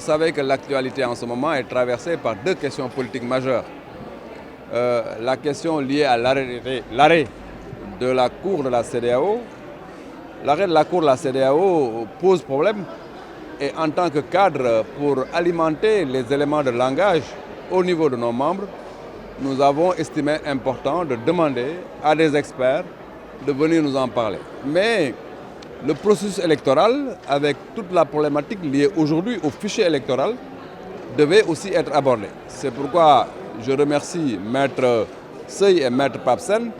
savez que l'actualité en ce moment est traversée par deux questions politiques majeures. La question liée à l'arrêt de la Cour de la CEDEAO. L'arrêt de la Cour de la CEDEAO pose problème et en tant que cadre pour alimenter les éléments de langage au niveau de nos membres, nous avons estimé important de demander à des experts de venir nous en parler. Mais le processus électoral, avec toute la problématique liée aujourd'hui au fichier électoral, devait aussi être abordé. C'est pourquoi je remercie Maître Sey et Maître Pape Sène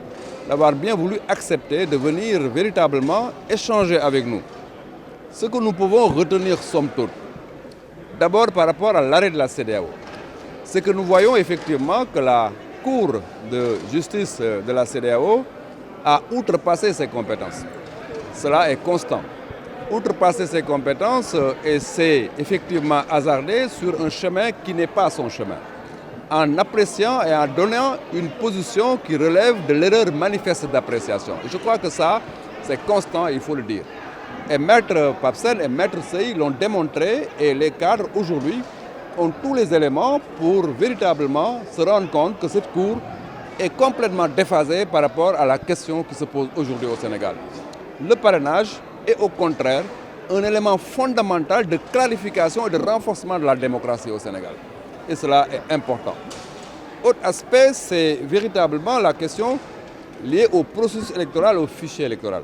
d'avoir bien voulu accepter de venir véritablement échanger avec nous. Ce que nous pouvons retenir somme toute, d'abord par rapport à l'arrêt de la CEDEAO, c'est que nous voyons effectivement que la Cour de justice de la CEDEAO a outrepassé ses compétences. Cela est constant. Outrepasser ses compétences et s'est effectivement hasardé sur un chemin qui n'est pas son chemin, en appréciant et en donnant une position qui relève de l'erreur manifeste d'appréciation. Je crois que ça, c'est constant, il faut le dire. Et Maître Pape Sène et Maître Sey l'ont démontré et les cadres aujourd'hui ont tous les éléments pour véritablement se rendre compte que cette Cour est complètement déphasée par rapport à la question qui se pose aujourd'hui au Sénégal. Le parrainage est au contraire un élément fondamental de clarification et de renforcement de la démocratie au Sénégal. Et cela est important. Autre aspect, c'est véritablement la question liée au processus électoral, au fichier électoral.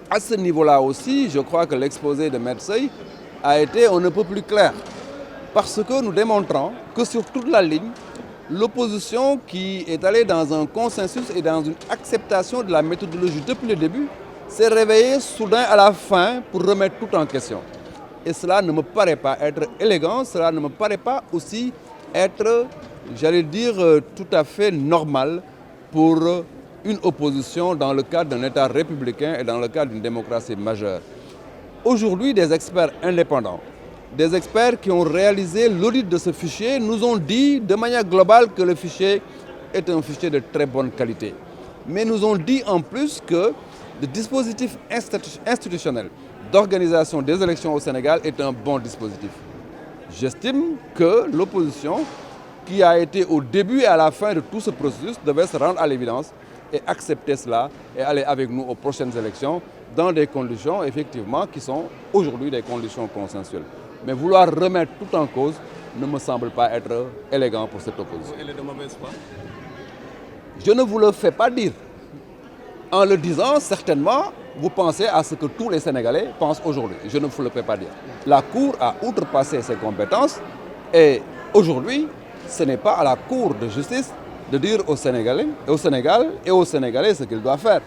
À ce niveau-là aussi, je crois que l'exposé de Maître Sey a été on ne peut plus clair. Parce que nous démontrons que sur toute la ligne, l'opposition qui est allée dans un consensus et dans une acceptation de la méthodologie depuis le début, s'est réveillée soudain à la fin pour remettre tout en question. Et cela ne me paraît pas être élégant, cela ne me paraît pas aussi être, j'allais dire, tout à fait normal pour une opposition dans le cadre d'un État républicain et dans le cadre d'une démocratie majeure. Aujourd'hui, des experts indépendants, des experts qui ont réalisé l'audit de ce fichier nous ont dit de manière globale que le fichier est un fichier de très bonne qualité. Mais nous ont dit en plus que le dispositif institutionnel d'organisation des élections au Sénégal est un bon dispositif. J'estime que l'opposition, qui a été au début et à la fin de tout ce processus, devait se rendre à l'évidence et accepter cela et aller avec nous aux prochaines élections dans des conditions effectivement qui sont aujourd'hui des conditions consensuelles. Mais vouloir remettre tout en cause ne me semble pas être élégant pour cette opposition. Elle est de mauvaise foi? Je ne vous le fais pas dire. En le disant, certainement, vous pensez à ce que tous les Sénégalais pensent aujourd'hui. Je ne vous le fais pas dire. La Cour a outrepassé ses compétences et aujourd'hui, ce n'est pas à la Cour de justice de dire aux Sénégalais, au Sénégal et aux Sénégalais ce qu'ils doivent faire.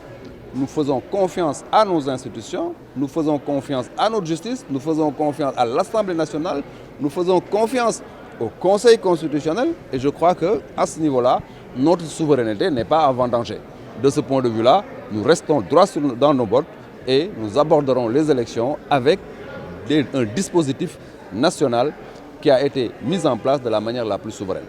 Nous faisons confiance à nos institutions, nous faisons confiance à notre justice, nous faisons confiance à l'Assemblée nationale, nous faisons confiance au Conseil constitutionnel et je crois qu'à ce niveau-là, notre souveraineté n'est pas en danger. De ce point de vue-là, nous restons droits dans nos bottes et nous aborderons les élections avec un dispositif national qui a été mis en place de la manière la plus souveraine.